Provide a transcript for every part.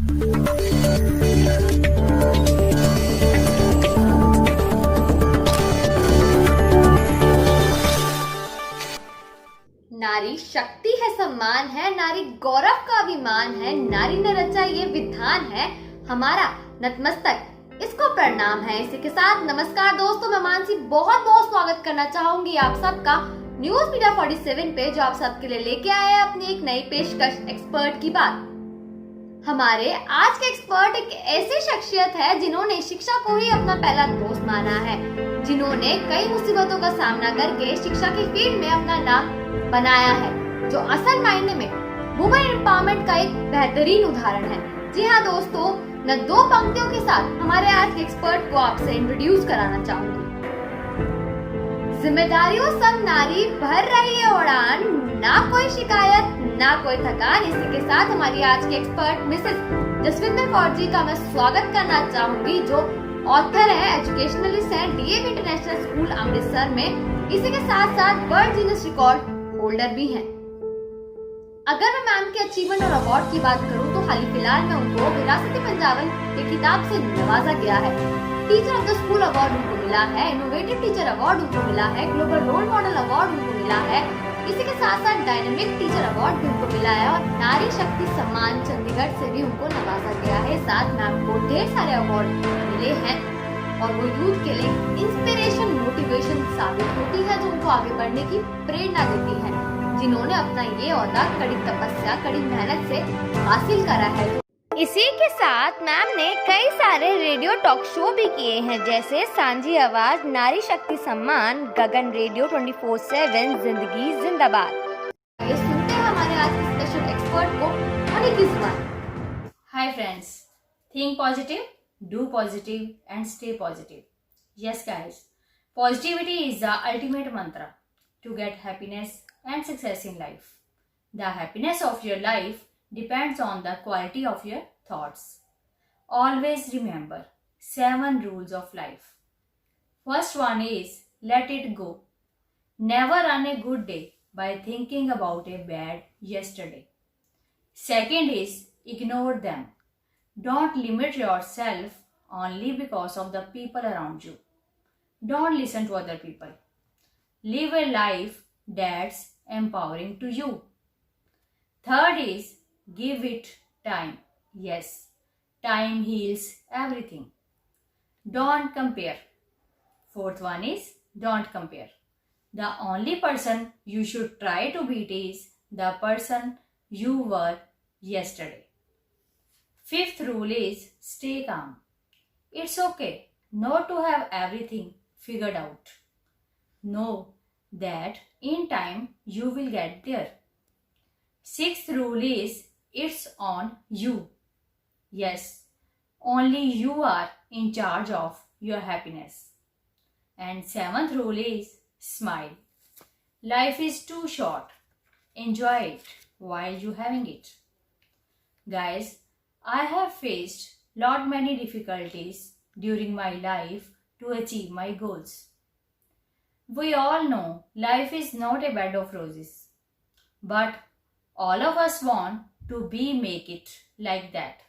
नारी शक्ति है, सम्मान है, नारी गौरव का अभिमान है, नारी ने रचा ये विधान है, हमारा नतमस्तक इसको प्रणाम है। इसी के साथ नमस्कार दोस्तों, मैं मानसी बहुत बहुत स्वागत करना चाहूंगी आप सबका न्यूज मीडिया 47 पे, जो आप सबके लिए लेके आए हैं अपनी एक नई पेशकश एक्सपर्ट की बात। हमारे आज के एक्सपर्ट एक ऐसी शख्सियत है जिन्होंने शिक्षा को ही अपना पहला दोस्त माना है, जिन्होंने कई मुसीबतों का सामना करके शिक्षा के फील्ड में अपना नाम बनाया है, जो असल मायने में वुमेन एम्पावरमेंट का एक बेहतरीन उदाहरण है। जी हाँ दोस्तों, मैं दो पंक्तियों के साथ हमारे आज के एक्सपर्ट को आपसे इंट्रोड्यूस कराना चाहूंगी। जिम्मेदारियों संग नारी भर रही है उड़ान, ना कोई शिकायत ना कोई थकान। इसी के साथ हमारी आज की एक्सपर्ट मिसेस जसविंदर कौर जी का मैं स्वागत करना चाहूंगी, जो ऑथर है, एजुकेशनलिस्ट है, डीएवी इंटरनेशनल स्कूल अमृतसर में। इसी के साथ साथ वर्ल्ड गिनीज रिकॉर्ड होल्डर भी हैं। अगर मैं मैम के अचीवमेंट और अवार्ड की बात करूं तो हाल ही फिलहाल में उनको विरासत-ए पंजाबन के खिताब से नवाजा गया है। Teacher of the school award उनको मिला है, इनोवेटिव टीचर अवार्ड उनको मिला है, ग्लोबल रोल मॉडल अवार्ड उनको मिला है। इसी के साथ साथ डायनेमिक टीचर अवार्ड भी उनको मिला है और नारी शक्ति सम्मान चंडीगढ़ से भी उनको नवाजा गया है। साथ मैम को ढेर सारे अवार्ड मिले हैं और वो यूथ के लिए इंस्पिरेशन मोटिवेशन साबित होती है, जो उनको आगे बढ़ने की प्रेरणा देती है, जिन्होंने अपना ये ओहदा कड़ी तपस्या कड़ी मेहनत से हासिल करा है। इसी के साथ मैम ने कई सारे रेडियो टॉक शो भी किए हैं, जैसे सांझी आवाज, नारी शक्ति सम्मान, गगन रेडियो 24/7, जिंदगी जिंदाबाद। ये सुनते हैं हमारे आज के स्पेशल एक्सपर्ट को, उन्हीं की जुबान। Hi friends, think positive, do positive and stay positive. Yes guys, positivity is the ultimate mantra to get happiness and success in life. The happiness of your life depends on the quality of your thoughts. Always remember 7 rules of life. First one is let it go. Never run a good day by thinking about a bad yesterday. Second is ignore them. Don't limit yourself only because of the people around you. Don't listen to other people. Live a life that's empowering to you. Third is give it time. Yes, time heals everything. Don't compare. Fourth one is don't compare. The only person you should try to beat is the person you were yesterday. Fifth rule is stay calm. It's okay not to have everything figured out. Know that in time you will get there. Sixth rule is it's on you. Yes, only you are in charge of your happiness. And seventh rule is smile. Life is too short. Enjoy it while you having it. Guys, I have faced lot many difficulties during my life to achieve my goals. We all know life is not a bed of roses, but all of us want to make it like that.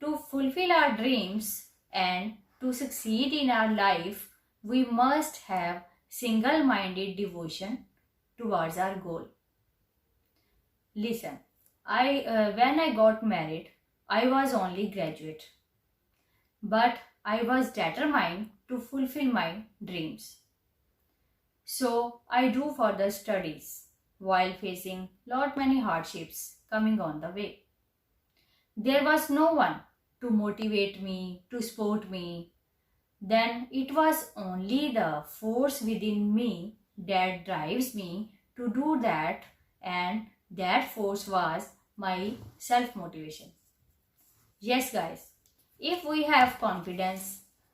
To fulfill our dreams and to succeed in our life, we must have single-minded devotion towards our goal. Listen, when I got married, I was only graduate, but I was determined to fulfill my dreams. So I do further studies while facing lot many hardships coming on the way. There was no one to motivate me, to support me. Then it was only the force within me that drives me to do that, and that force was my self-motivation. Yes guys, if we have confidence,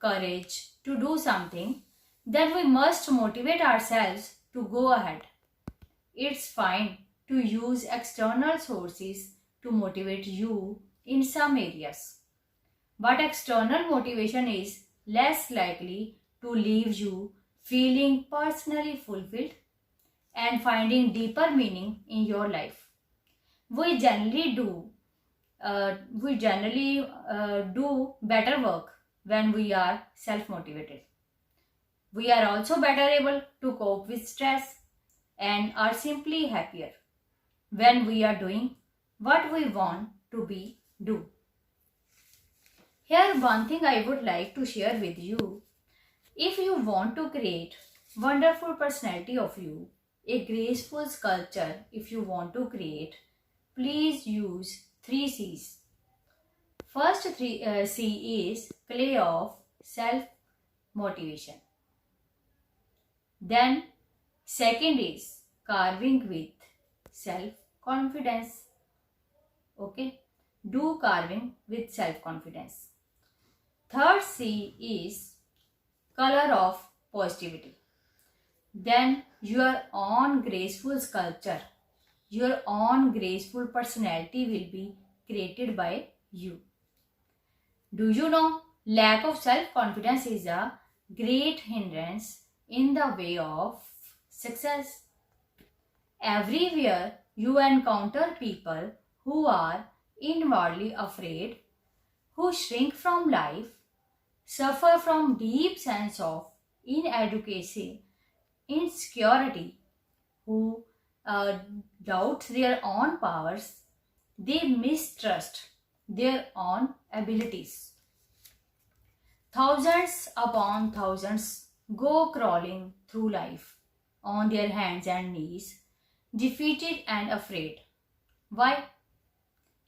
courage to do something, then we must motivate ourselves to go ahead. It's fine to use external sources to motivate you in some areas, but external motivation is less likely to leave you feeling personally fulfilled and finding deeper meaning in your life. We generally do we generally do better work when we are self-motivated. We are also better able to cope with stress and are simply happier when we are doing what we want to do. Here one thing I would like to share with you. If you want to create wonderful personality of you, a graceful sculpture if you want to create, please use 3 C's. First C is clay of self motivation. Then second is carving with self confidence. Okay, do carving with self confidence. Third C is color of positivity. Then your own graceful sculpture, your own graceful personality will be created by you. Do you know lack of self-confidence is a great hindrance in the way of success? Everywhere you encounter people who are inwardly afraid, who shrink from life, suffer from deep sense of inadequacy, insecurity, who doubt their own powers, they mistrust their own abilities. Thousands upon thousands go crawling through life on their hands and knees, defeated and afraid. Why?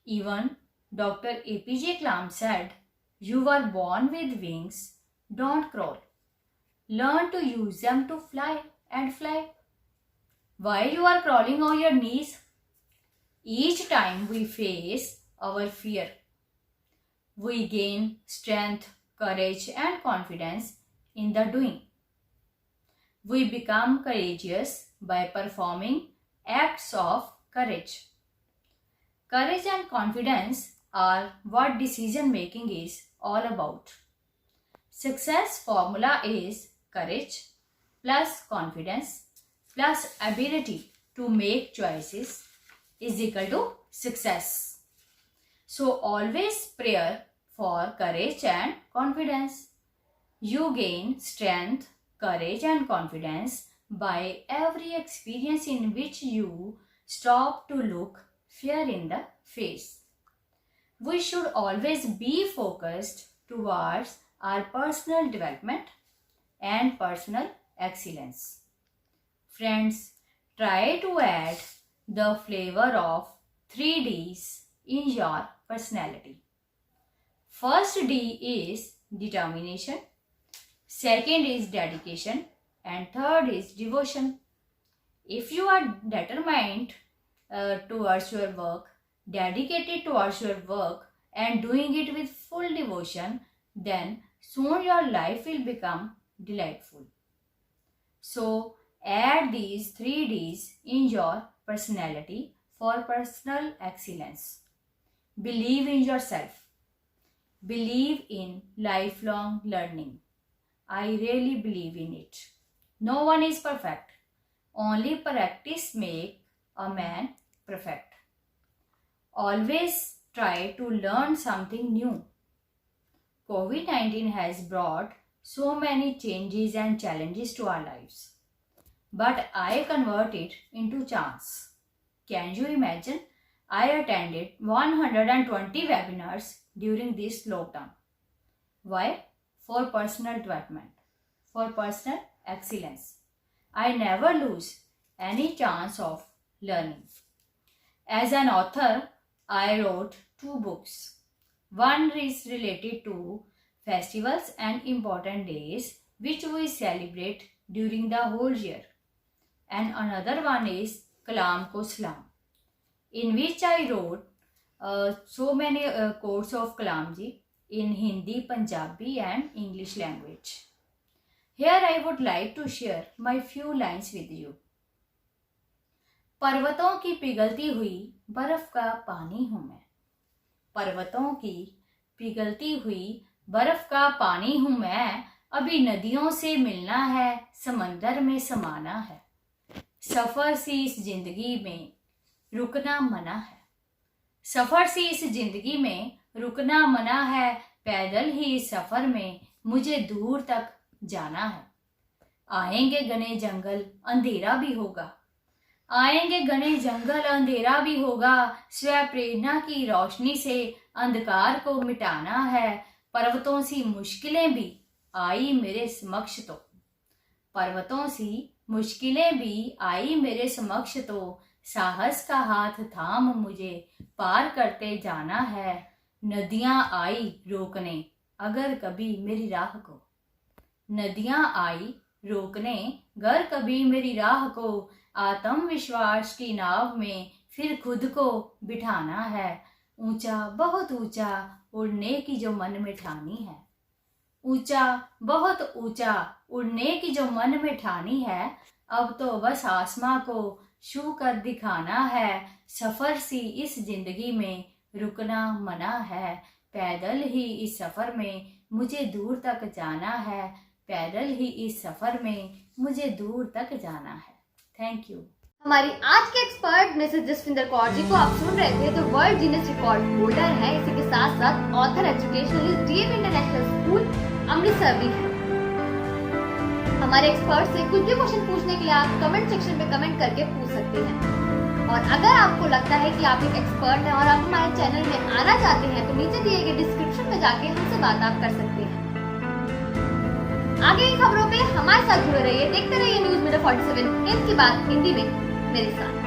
Even Dr. APJ Kalam said, "You were born with wings, don't crawl. Learn to use them to fly and fly." Why you are crawling on your knees? Each time we face our fear, we gain strength, courage and confidence in the doing. We become courageous by performing acts of courage. Courage and confidence are what decision making is all about. Success formula is courage plus confidence plus ability to make choices is equal to success. So always prayer for courage and confidence. You gain strength, courage and confidence by every experience in which you stop to look fear in the face. We should always be focused towards our personal development and personal excellence. Friends, try to add the flavor of 3 D's in your personality. First D is determination, second is dedication, and third is devotion. If you are determined towards your work, dedicated towards your work and doing it with full devotion, then soon your life will become delightful. So add these 3 D's in your personality for personal excellence. Believe in yourself. Believe in lifelong learning. I really believe in it. No one is perfect. Only practice makes a man perfect. Always try to learn something new. COVID-19 has brought so many changes and challenges to our lives. But I convert it into chance. Can you imagine? I attended 120 webinars during this lockdown. Why? For personal development, for personal excellence. I never lose any chance of learning. As an author, I wrote 2 books. One is related to festivals and important days which we celebrate during the whole year. And another one is Kalam Ko Salam, in which I wrote so many quotes of Kalam ji in Hindi, Punjabi and English language. Here I would like to share my few lines with you. पर्वतों की पिघलती हुई बर्फ का पानी हूँ मैं. पर्वतों की पिघलती हुई बर्फ का पानी हूँ मैं. अभी नदियों से मिलना है, समंदर में समाना है. सफर सी इस जिंदगी में रुकना मना है. सफर सी इस जिंदगी में रुकना मना है, पैदल ही इस सफर में मुझे दूर तक जाना है। आएंगे घने जंगल अंधेरा भी होगा, आएंगे घने जंगल अंधेरा भी होगा, स्व प्रेरणा की रोशनी से अंधकार को मिटाना है। पर्वतों सी मुश्किलें भी आई मेरे समक्ष तो, पर्वतों सी मुश्किलें भी आई मेरे समक्ष तो, साहस का हाथ थाम मुझे पार करते जाना है। नदियां आई रोकने अगर कभी मेरी राह को, नदियां आई रोकने गर कभी मेरी राह को, आत्मविश्वास की नाव में फिर खुद को बिठाना है। ऊंचा बहुत ऊंचा उड़ने की जो मन में ठानी है, ऊंचा बहुत ऊंचा उड़ने की जो मन में ठानी है, अब तो बस आसमां को छू कर दिखाना है। सफर सी इस जिंदगी में रुकना मना है, पैदल ही इस सफर में मुझे दूर तक जाना है, पैदल ही इस सफर में मुझे दूर तक जाना है। Thank you. हमारी आज के एक्सपर्ट मिसेस जसविंदर कौर जी को आप सुन रहे थे, तो वर्ल्ड गिनीज रिकॉर्ड होल्डर है, इसी के साथ साथ author, educationalist, DAV international school Amritsar भी है। हमारे एक्सपर्ट से कुछ भी क्वेश्चन पूछने के लिए आप कमेंट सेक्शन में कमेंट करके पूछ सकते हैं। और अगर आपको लगता है कि आप एक एक्सपर्ट हैं और आप हमारे चैनल में आना चाहते हैं, तो नीचे दिए गए डिस्क्रिप्शन में जाके हमसे बात आप कर सकते हैं। आगे की खबरों पे हमारे साथ जुड़े रहिए, देखते रहिए न्यूज़ मिरर 47 इनकी बात हिंदी में मेरे साथ।